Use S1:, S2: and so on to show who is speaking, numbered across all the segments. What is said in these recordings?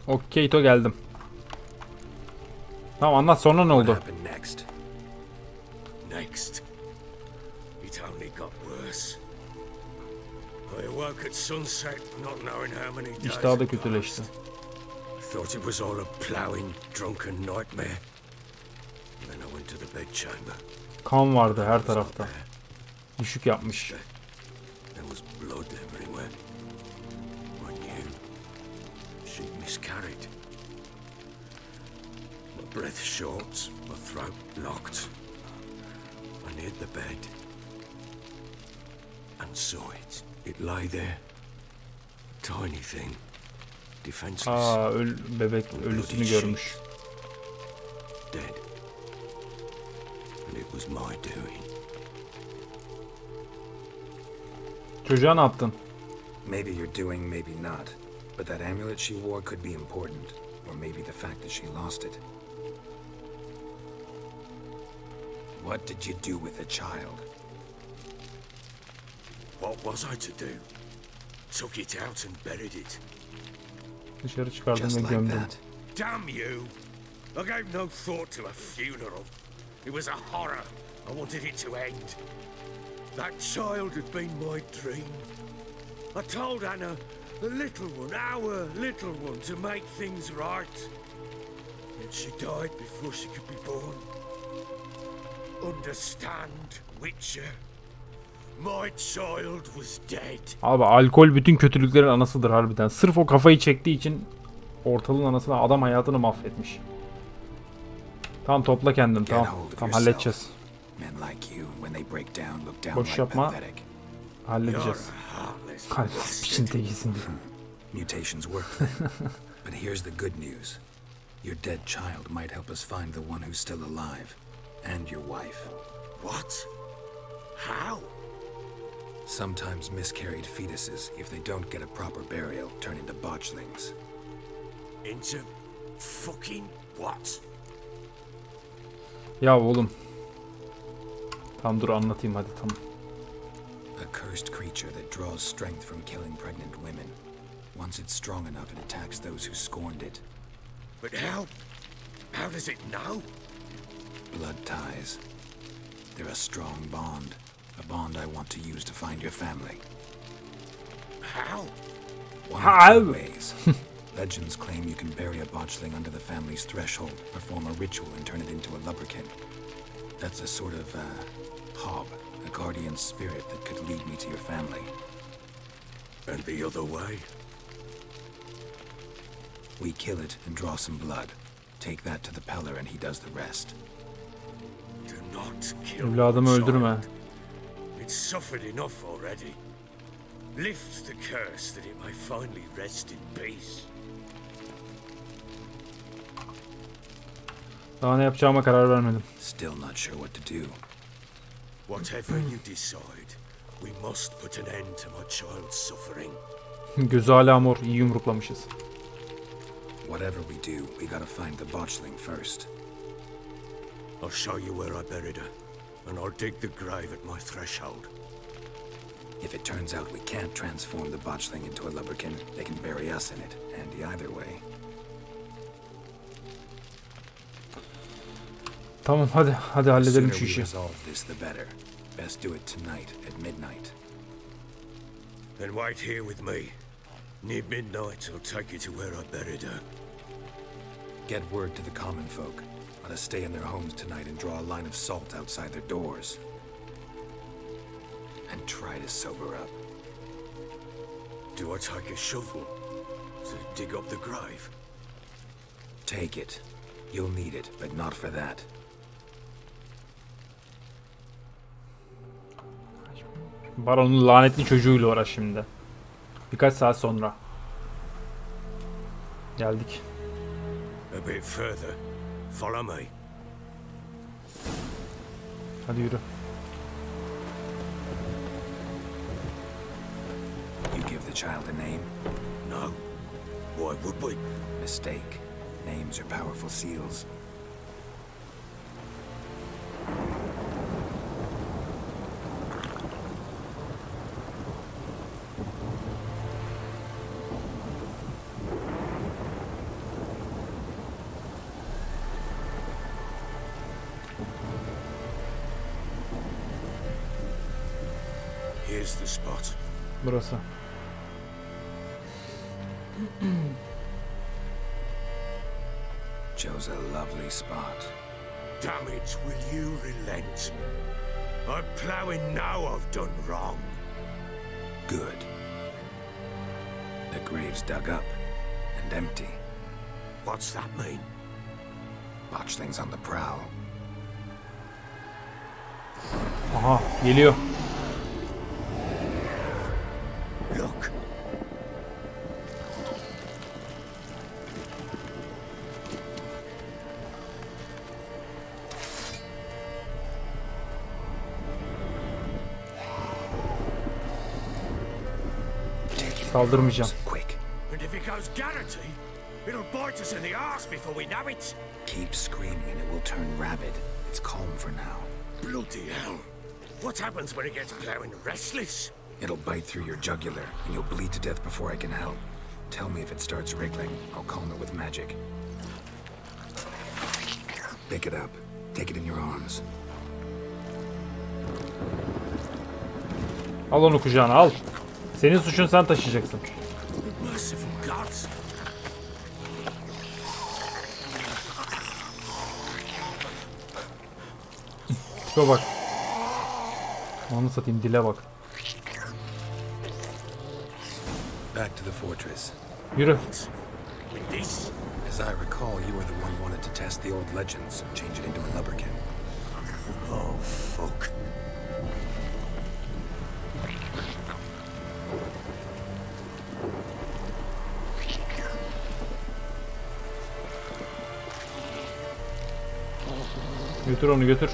S1: Okey to geldim. Tamam anlat sonra ne oldu?
S2: Next. It only got worse. I awoke at sunset, not knowing how many days.
S1: İş daha da kötüleşti.
S2: Thought it was all a ploughing, drunken nightmare. Then I went to the bedchamber.
S1: Kan vardı her tarafta. Düşük yapmış.
S2: There was blood everywhere. I knew she'd miscarried. My breath short, my throat locked. I neared the bed and saw it. It lay there, tiny thing, defenseless.
S1: Bebek ölüsünü görmüş.
S2: Dead. And it was my doing.
S1: Çocuğa ne yaptın?
S3: Maybe you're doing, maybe not. But that amulet she wore could be important. Or maybe the fact that she lost it. What did you do with the child?
S2: What was I to do? Took it out and buried it.
S1: Dışarı çıkardım
S3: Just
S1: ve
S3: like
S1: gömdüm.
S3: that.
S2: Damn you! I gave no thought to a funeral. It was a horror. I wanted it to end. That child had been my dream. I told Anna, the little one, our little one, to make things right. Yet she died before she could be born. Understand, Witcher? My child was dead.
S1: Abi alkol bütün kötülüklerin anasıdır harbiden. Sırf o kafayı çektiği için ortalığın anasını adam hayatını mahvetmiş. Tamam topla kendini tamam. Tamam halledeceğiz. Boş yapma. Halledeceğiz. Kalbimiz için tekisin diyor.
S3: Mutations work. But here's the good news. Your dead child might help us find the one who's still alive. And your wife.
S2: What? How?
S3: Sometimes miscarried fetuses, if they don't get a proper burial, turn into botchlings.
S2: Into fucking what?
S1: Ya oğlum. Tamam dur anlatayım hadi tamam.
S3: A cursed creature that draws strength from killing pregnant women. Once it's strong enough, it attacks those who scorned it.
S2: But how? How does it know?
S3: Blood ties. They're a strong bond. A bond I want to use to find your family.
S2: How?
S3: One of two ways. Legends claim you can bury a botchling under the family's threshold, perform a ritual and turn it into a lubberkin. That's a sort of, hob, a guardian spirit that could lead me to your family.
S2: And the other way?
S3: We kill it and draw some blood. Take that to the Peller and he does the rest.
S2: Do not kill
S1: Evladımı öldürme.
S2: It's suffered enough already. Lift the curse that it may finally rest in peace.
S1: Daha ne yapacağıma karar vermedim.
S3: Still not sure what to do.
S2: Whatever you decide, we must put an end to my child's suffering.
S1: Gözü hala mor, iyi yumruklamışız.
S3: Whatever we do, we gotta find the botchling first.
S2: I'll show you where I buried her, and I'll dig the grave at my threshold.
S3: If it turns out we can't transform the botchling into a lubberkin, they can bury us in it. Handy either way.
S1: Tamam hadi halledelim şu işi.
S3: This the better. Best do it tonight at midnight.
S2: Then wait here with me. Near midnight, I'll take you to where I buried her.
S3: Get word to the common folk. Let us stay in their homes tonight and draw a line of salt outside their doors. And try to sober up.
S2: Do I take a shovel to dig up the grave?
S3: Take it. You'll need it, but not for that.
S1: Baron'un lanetli çocuğuyla uğraş şimdi. Birkaç saat sonra. Geldik.
S2: A bit further. Follow me.
S1: Hadi yürü.
S3: You give the child a name?
S2: No. Why would we?
S3: Mistake. Names are powerful seals.
S2: Here's the spot.
S1: Burası.
S3: Chose a lovely spot.
S2: Damn it, will you relent? I'm ploughing now I've done wrong.
S3: Good. The grave's dug up and empty.
S2: What's that mean?
S3: Botchlings on the prowl.
S1: Aha, geliyor.
S2: Look.
S1: Saldırmayacağım.
S3: Quick.
S2: And if it goes guarantee, it'll bite us in the arse before we know it.
S3: Keep screaming and it will turn rabid. It's calm for now.
S2: Bloody hell. What happens when it gets plowing restless?
S3: It'll bite through your jugular and you'll bleed to death before I can help. Tell me if it starts wriggling. I'll calm it with magic. Pick it up. Take it in your arms.
S1: Al onu kucağına, al. Senin suçun, sen taşıyacaksın.
S2: Merciful gods.
S1: Şuna bak. Onu satayım, dile bak.
S3: Back to the fortress.
S1: Yürü.
S2: With this,
S3: As I recall, you were the one wanted to test the old legends and change it into a lubricant.
S2: oh fuck.
S1: Götür onu, götür.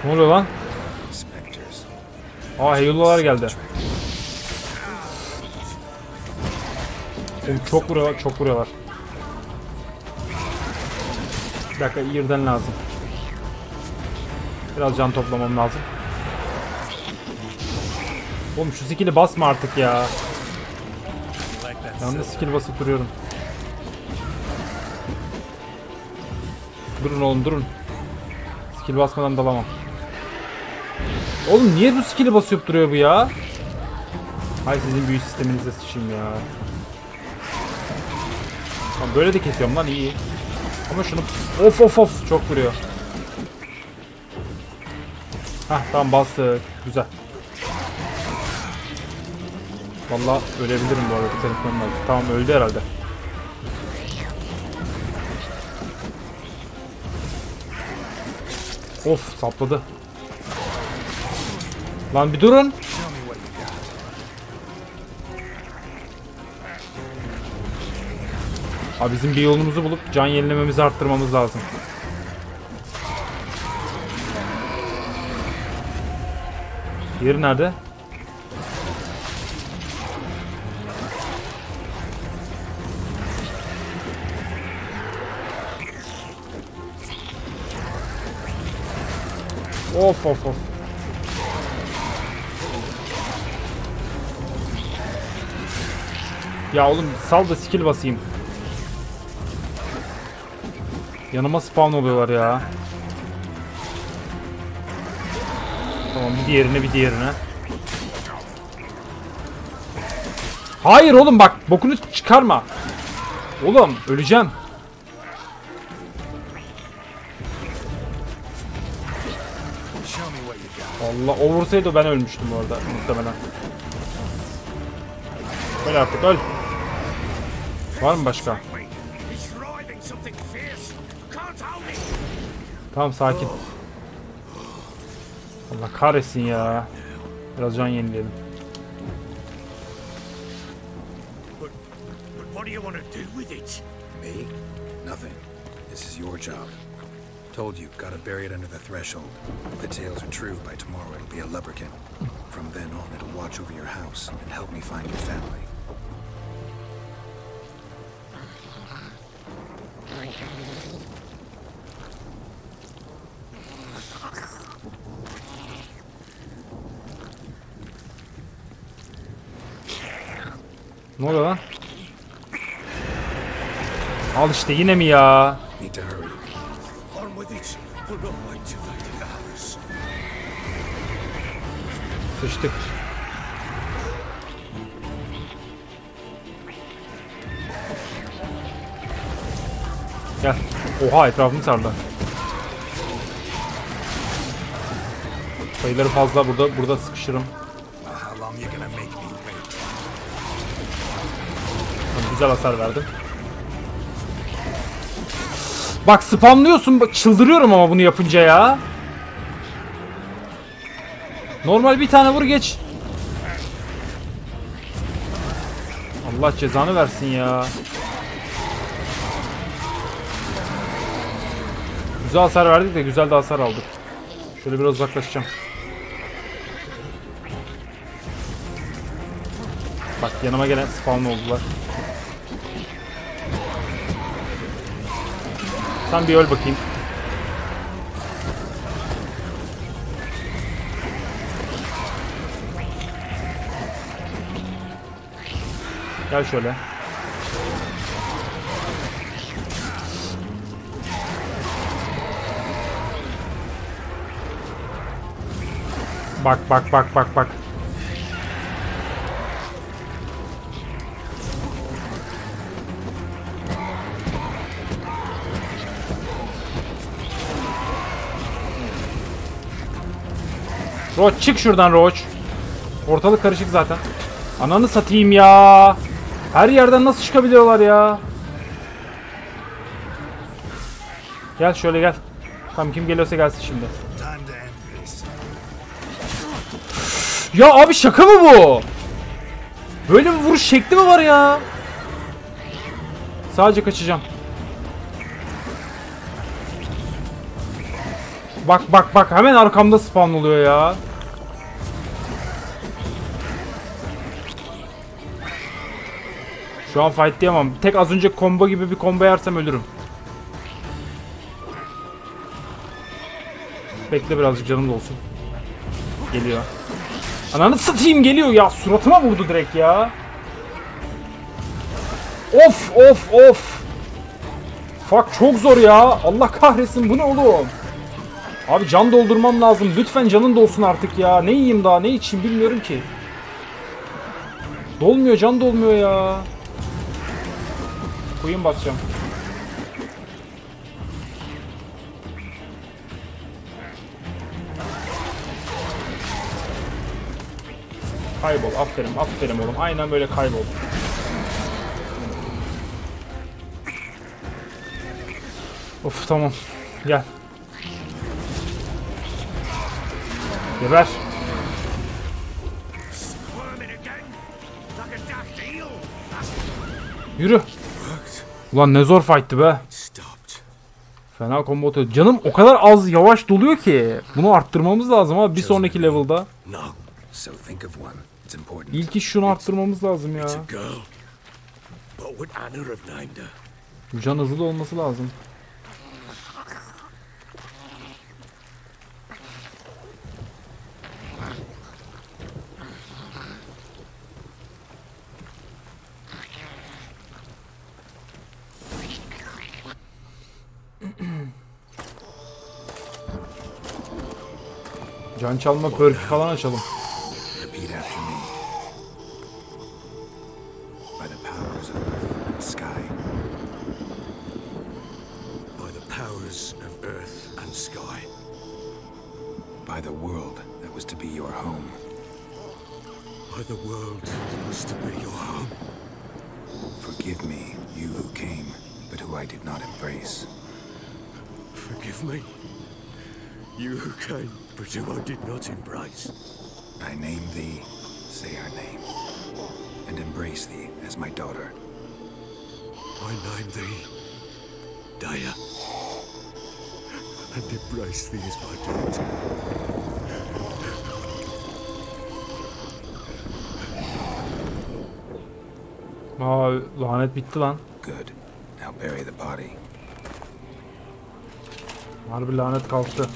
S1: Ne oluyor lan?
S3: Spectres.
S1: Aa, heyullalar geldi. Oğlum çok vuruyorlar, çok vuruyorlar. Bir dakika, iyiden lazım. Biraz can toplamam lazım. Oğlum şu skill'i basma artık ya. Ben de skill basıp duruyorum. Durun oğlum, durun. Skill basmadan dalamam. Oğlum niye bu skill'i basıp duruyor bu ya? Hay sizin büyü sisteminize sıçayım ya. Tamam, böyle de kesiyorum lan, iyi. Ama şunu of of of çok vuruyor. Hah, tamam, bastık. Güzel. Vallahi ölebilirim bu arada. Telefonum var. Tamam, öldü herhalde. Of, sapladı. Lan bir durun. Abi bizim bir yolumuzu bulup can yenilememizi arttırmamız lazım. Diğeri nerede? Of of of. Ya oğlum sal da skill basayım. Yanıma spawn oluyorlar ya. Tamam, bir diğerine, bir diğerine. Hayır oğlum bak, bokunu çıkarma. Oğlum öleceğim. Allah, o vursaydı ben ölmüştüm bu arada muhtemelen. Öl artık, öl. Var mı başka? Tamam, sakin. Allah kahretsin ya. Biraz can yenileyelim.
S2: But what do you want to do with it?
S3: Me? Nothing. This is your job. Told you, gotta bury it under the threshold. If the tales are true, by tomorrow it'll be a lubricant. From then on, it'll watch over your house and help me find your family.
S1: Ne oluyor lan? Al işte yine mi ya? Sıçtık. Gel. Oha etrafımı sardı. Sayıları fazla, burada sıkışırım. Güzel hasar verdim. Bak spamlıyorsun, bak çıldırıyorum ama bunu yapınca ya. Normal bir tane vur geç. Allah cezanı versin ya. Güzel hasar verdik de güzel de hasar aldık. Şöyle biraz uzaklaşacağım. Bak yanıma gelen spawn oldular. Sen bir öl bakayım. Gel şöyle. Bak bak bak bak bak. Roach çık şuradan Roach. Ortalık karışık zaten. Ananı satayım ya. Her yerden nasıl çıkabiliyorlar ya? Gel şöyle gel. Tamam kim geliyorsa gelsin şimdi. Ya abi şaka mı bu? Böyle bir vuruş şekli mi var ya? Sadece kaçacağım. Bak bak bak hemen arkamda spawn oluyor ya. Şu an fight diyemem. Tek az önce combo gibi bir combo yersem ölürüm. Bekle birazcık canım da olsun. Geliyor. Ananı satayım geliyor ya. Suratıma vurdu direkt ya. Of of of. Fuck çok zor ya. Allah kahretsin bu ne oğlum. Abi can doldurmam lazım. Lütfen canın dolsun artık ya. Ne yiyeyim daha ne içeyim bilmiyorum ki. Dolmuyor can dolmuyor ya. Kuyum basacağım. Kaybol aferin aferin oğlum. Aynen böyle kaybol. Of tamam. Gel. Geber. Yürü. Ulan ne zor fight'tı be. Fena combo atıyor. Canım o kadar az yavaş doluyor ki. Bunu arttırmamız lazım ama bir sonraki level'da. İlk iş şunu arttırmamız lazım ya. Can hızlı olması lazım. Can çalma perk falan açalım.
S3: By the world that was to be your home.
S2: By the world that was to be your home.
S3: Forgive me, you who came, but who I did not embrace.
S2: Forgive me, you who came, but who I did not embrace.
S3: I name thee, say our name, and embrace thee as my daughter.
S2: I name thee, Daya, and embrace thee as my daughter.
S1: Aa lanet bitti lan.
S3: Good. Now bury the body.
S1: Harbi lanet kalktı.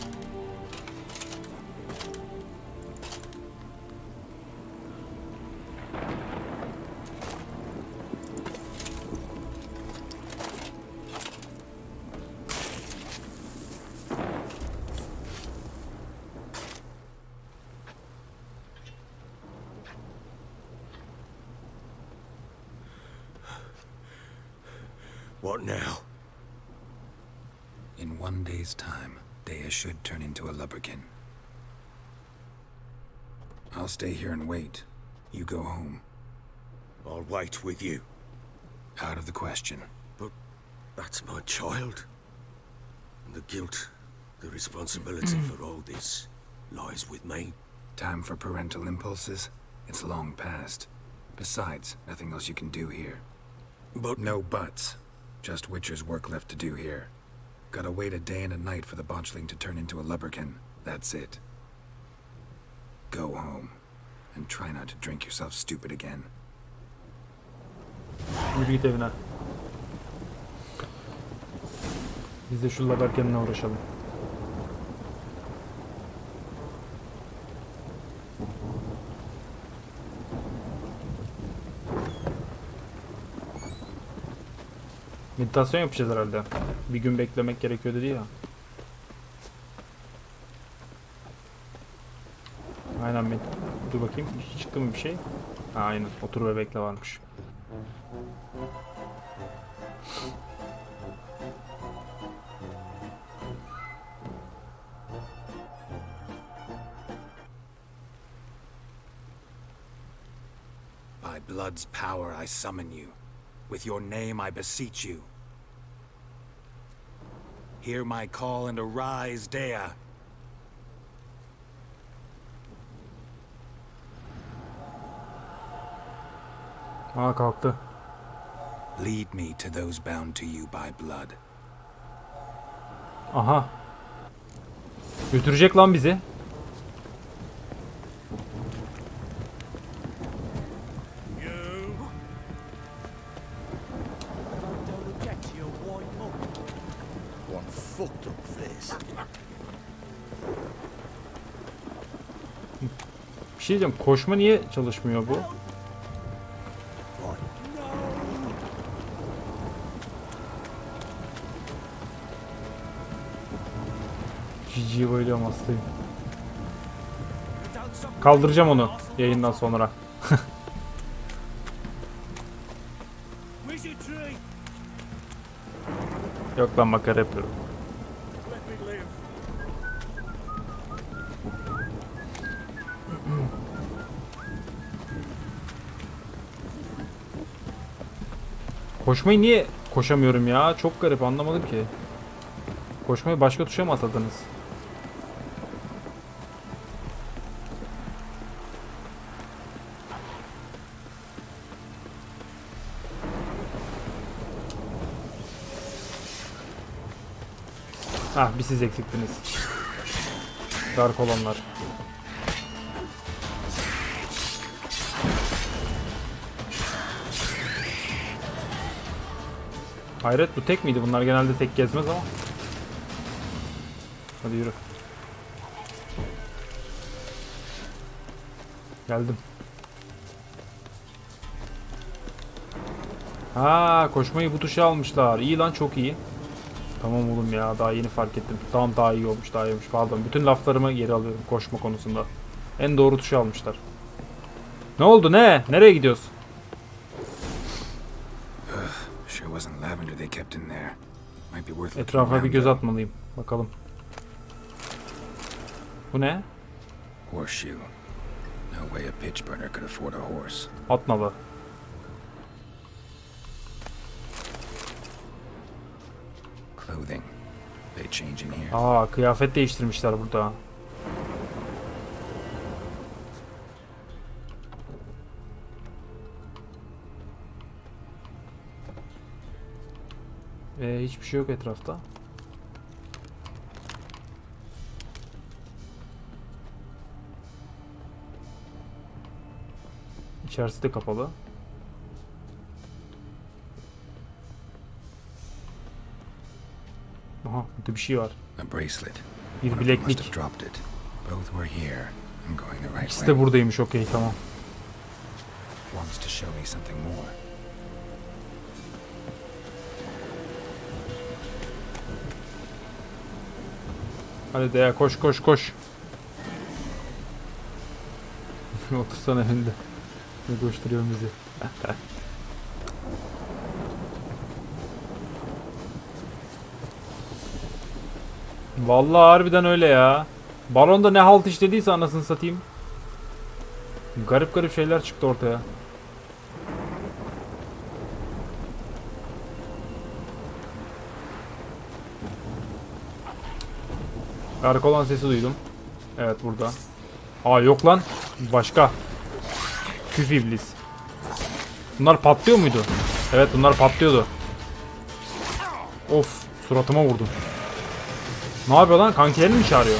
S2: What now?
S3: In 1 day's time, Dea should turn into a lubberkin. I'll stay here and wait. You go home.
S2: I'll wait with you.
S3: Out of the question.
S2: But that's my child. And the guilt, the responsibility for all this lies with me.
S3: Time for parental impulses? It's long past. Besides, nothing else you can do here.
S2: But
S3: no buts. Just Witcher's work left to do here. Gotta wait a day and a night for the botchling to turn into a lubberkin. That's it. Go home. And try not to drink yourself stupid again.
S1: Yürü git evine. Biz de şu laberkenle uğraşalım. Meditasyon yapacağız herhalde. Bir gün beklemek gerekiyor dedi ya. Aynen. Dur bakayım. Çıktı mı bir şey? Ha, aynen. Otur ve bekle varmış.
S3: By blood's power I summon you. With your name I beseech you. Hear my call and arise, Dea.
S1: Aa, kalktı.
S3: Lead me to those bound to you by blood.
S1: Aha. Götürecek lan bizi. Bir şey diyeceğim. Koşma niye çalışmıyor bu? Cici'ye bayılıyorum, hastayım. Kaldıracağım onu yayından sonra. Yok lan, makara yapıyorum. Koşmayı niye koşamıyorum ya? Çok garip, anlamadım ki. Koşmayı başka tuşa mı atadınız? Ah, bir siz eksiktiniz. Dark olanlar. Hayret, bu tek miydi? Bunlar genelde tek gezmez ama. Hadi yürü. Geldim. Ha, koşmayı bu tuşa almışlar. İyi lan, çok iyi. Tamam oğlum ya, daha yeni fark ettim. Tamam, daha iyi olmuş, daha iyi olmuş. Pardon, bütün laflarımı geri alıyorum koşma konusunda. En doğru tuşu almışlar. Ne oldu, ne? Nereye gidiyoruz? Etrafa bir göz atmalıyım. Bakalım. Bu ne? At nalı. Aa, kıyafet değiştirmişler burada. Hiçbir şey yok etrafta. İçerisi de kapalı. Aha, burada bir şey var. Bir bileklik. İkisi de buradaymış, okey, tamam. Hadi de ya, koş koş koş. Otursana önünde. Ne koşturuyorsun bizi? Vallahi harbiden öyle ya. Balonda ne halt işlediyse anasını satayım. Garip garip şeyler çıktı ortaya. Karakolan sesi duydum. Evet burada. Aa yok lan. Başka. Küf iblis. Bunlar patlıyor muydu? Evet bunlar patlıyordu. Of suratıma vurdum. Ne yapıyor lan? Kankilerini mi çağırıyor?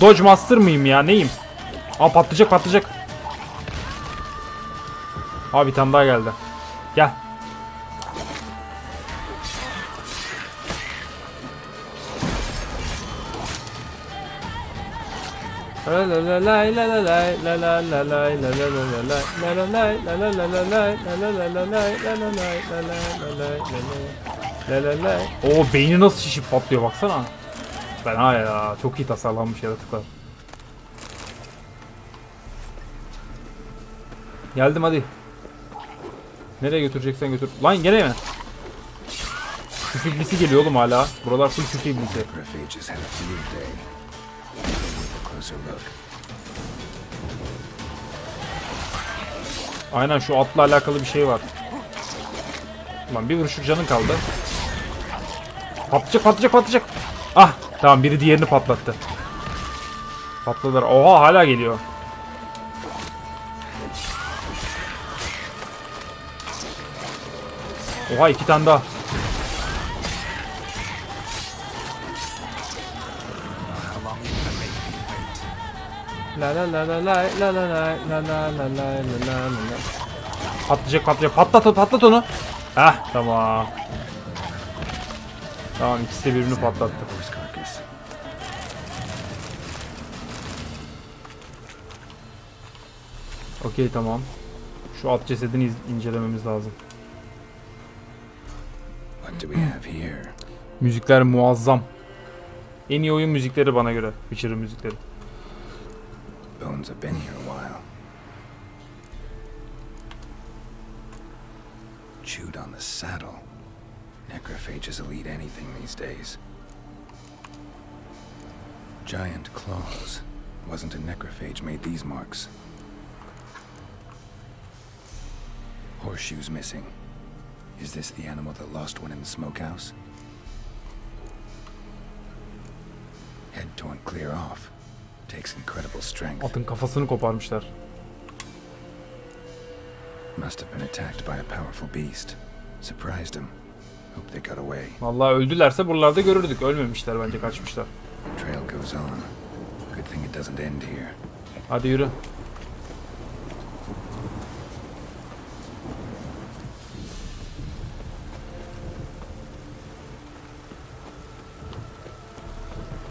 S1: Dodge Master mıyım ya? Neyim? Aa patlayacak patlayacak. Aa bir tane daha geldi. Gel. O beyni nasıl şişip patlıyor baksana. Fena ya. Çok iyi tasarlanmış yaratıklar. Geldim hadi. Nereye götüreceksen götür. Lan gene mi? Küf iblisi geliyor oğlum hala. Buralar full küf iblisi. Aynen şu atla alakalı bir şey var. Lan bir vuruşluk canın kaldı. Patlayacak patlayacak patlayacak. Ah tamam biri diğerini patlattı. Patladılar. Oha hala geliyor. Oha iki tane daha. La la la la la la la la la la la la. Patlayacak patlayacak. Patlat onu. Heh tamam. Tamam ikisi de birbirini patlattı. Okey tamam. Şu at cesedini incelememiz lazım. Müzikler muazzam. En iyi oyun müzikleri bana göre. Witcher'ın müzikleri.
S3: Bones have been here a while. Chewed on the saddle. Necrophages will eat anything these days. Giant claws. Wasn't a necrophage made these marks. Horseshoes missing. Is this the animal that lost one in the smokehouse? Head torn clear off. Takes incredible strength.
S1: Atın kafasını koparmışlar.
S3: Must have been attacked by a powerful beast. Surprised him. Hope they got away.
S1: Vallahi öldülerse buralarda görürdük. Ölmemişler bence kaçmışlar.
S3: Trail goes on. Good thing it doesn't end here.
S1: Hadi yürü.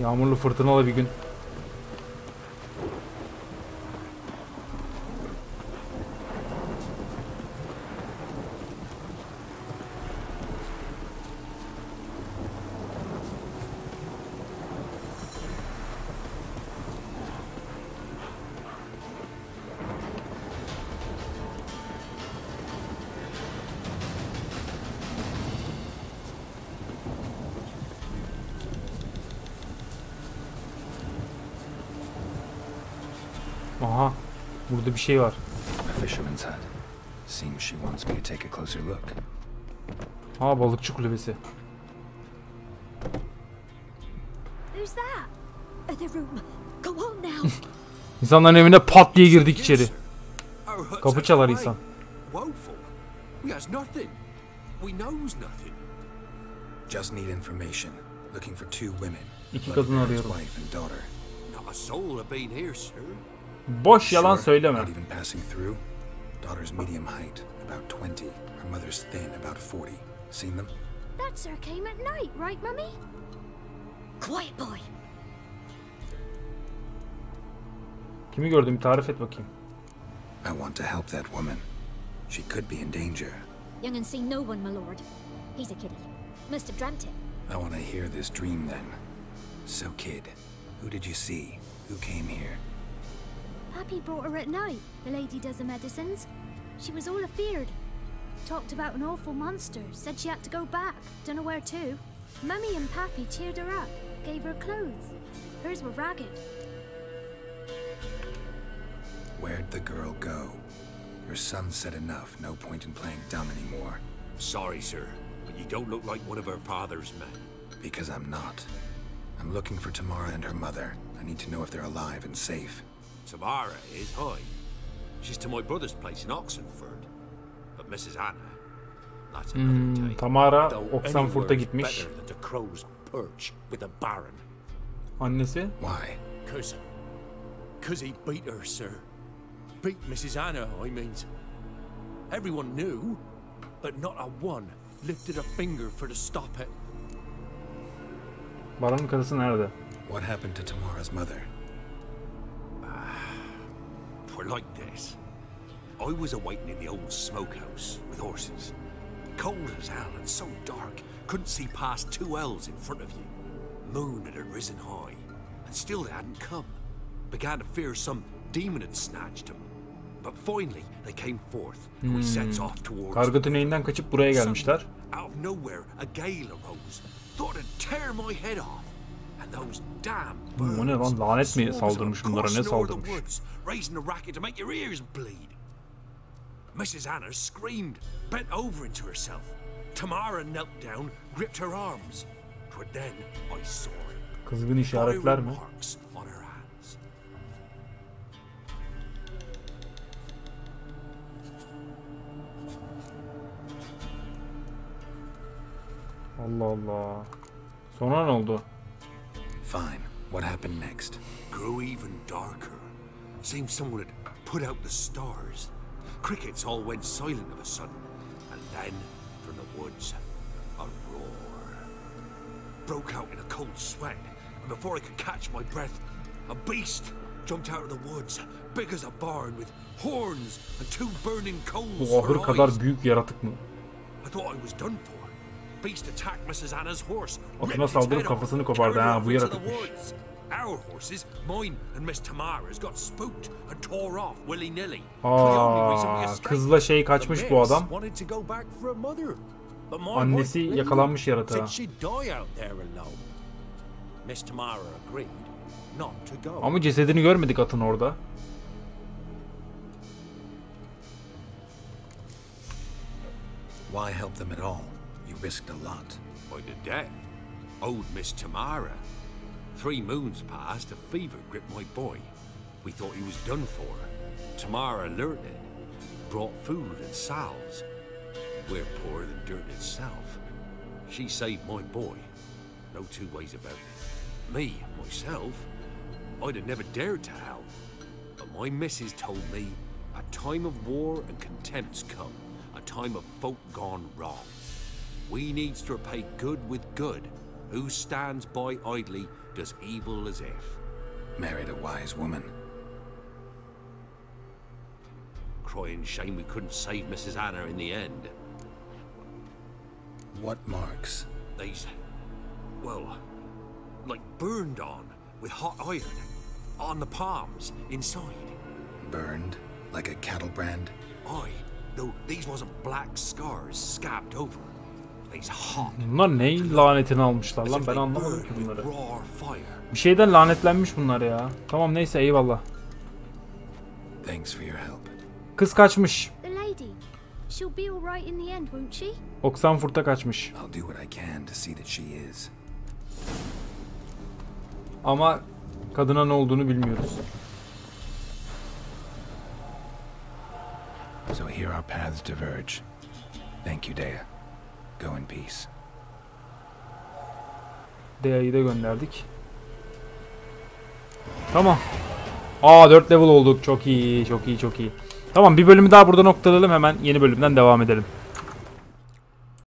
S1: Yağmurlu fırtınalı bir gün. Aha, burada bir şey var.
S3: A fisherman's hut. Seems she wants me to take a closer look.
S1: Ha, balıkçı kulübesi.
S4: Who's that? The room. Go on now.
S1: İnsanların evine pat diye girdik içeri. Kapı çalar insan.
S2: Woeful. We has nothing. We knows nothing.
S3: Just need information. Looking for two women.
S1: İki kadın arıyorum.
S3: Wife and daughter.
S2: Not a soul have been here, sir.
S1: Boş yalan söyleme.
S3: Not even passing through. Daughter's medium height, about 20. Her mother's thin, about 40. Seen them?
S4: That sir came at night, right, Mummy? Quiet boy.
S1: Kimi gördüm, tarif et bakayım.
S3: I want to help that woman. She could be in danger.
S4: Young and see no one, my lord. He's a kiddie. Must have dreamt it.
S3: I want to hear this dream then. So kid, who did you see? Who came here?
S4: Pappy brought her at night. The lady does the medicines. She was all afeared. talked about an awful monster, said she had to go back, don't know where to. Mummy and Pappy cheered her up, gave her clothes. Hers were ragged.
S3: Where'd the girl go? Your son said enough. No point in playing dumb anymore.
S2: Sorry, sir, but you don't look like one of her father's men.
S3: Because I'm not. I'm looking for Tamara and her mother. I need to know if they're alive and safe.
S2: Tamara is high. She's to my brother's place in Oxenford. But Mrs. Anna, that's another tale.
S1: Tamara
S2: Though
S1: Oxenford'a
S2: anywhere's
S1: gitmiş.
S2: better than the crow's perch with a baron.
S1: Annesi?
S3: Why?
S2: Cause he beat her, sir. Beat Mrs. Anna, I mean. Everyone knew, but not a one lifted a finger for to stop it.
S1: Baron'un karısı nerede?
S3: What happened to Tamara's mother?
S2: Twere like this. I was awaiting in the old smokehouse with horses. Cold as hell and so dark, couldn't see past 2 ells in front of you. Moon had risen high, and still they hadn't come. Began to fear some demon had snatched them. But finally they came forth, and we sets off towards
S1: Karga tüneyinden kaçıp buraya gelmişler.
S2: Out of nowhere, a gale arose. Thought it'd tear my head off. And those damn birds.
S1: O ne lan, lanet mi saldırmış bunlara, ne saldırmış?
S2: Raising a racket to make your ears bleed. Mrs. Anna screamed, bent over into herself. Tamara knelt down, gripped her arms. But then I saw it.
S1: Kızgın işaretler mi?
S2: Marks on her hands.
S1: Allah Allah. Sonra ne oldu?
S3: Fine. What happened next?
S2: Grew even darker. Seemed someone had put out the stars. Crickets all went silent of a sudden. And then, from the woods, a roar. Broke out in a cold sweat. And before I could catch my breath, a beast jumped out of the woods. Big as a barn with horns and 2 burning coals
S1: Bu
S2: for
S1: ahır kadar
S2: eyes.
S1: büyük yaratık mı?
S2: I thought I was done for. Beast attacked Mrs. Anna's horse.
S1: Atına saldırıp kafasını kopardı. Ha, bu yaratıkmış.
S2: Our horses, mine and Miss Tamara's, got spooked and tore off willy-nilly.
S1: Kızla şey kaçmış bu adam. Annesi yakalanmış yaratığa. Ama cesedini görmedik atın orada.
S3: Why help them at all? You risked a lot.
S2: By the death, old Miss Tamara. 3 moons passed, a fever gripped my boy. We thought he was done for. Tamara alerted, brought food and salves. We're poorer than dirt itself. She saved my boy. No 2 ways about it. Me, myself, I'd have never dared to help. But my missus told me a time of war and contempt's come. A time of folk gone wrong. We needs to repay good with good. Who stands by idly does evil as if.
S3: Married a wise woman.
S2: Crying shame we couldn't save Mrs. Anna in the end.
S3: What marks?
S2: These, well, like burned on with hot iron. On the palms, inside.
S3: Burned? Like a cattle brand?
S2: Aye, though these wasn't black scars scabbed over. These hot.
S1: Bunlar neyin lanetini almışlar lan, ben anlamadım ki bunları. Bir şeyden lanetlenmiş bunlar ya. Tamam neyse, eyvallah.
S3: Thanks for your help.
S1: Kız kaçmış.
S4: The lady. She'll be all right in the end, won't she?
S1: Oxenford'a kaçmış.
S3: I'll do what I can to see that she is.
S1: Ama kadına ne olduğunu bilmiyoruz.
S3: So here our paths diverge. Thank you, Dea. Go in peace.
S1: Dea'yı da gönderdik. Tamam. 4 level olduk. Çok iyi, çok iyi, çok iyi. Tamam, bir bölümü daha burada noktalayalım. Hemen yeni bölümden devam edelim.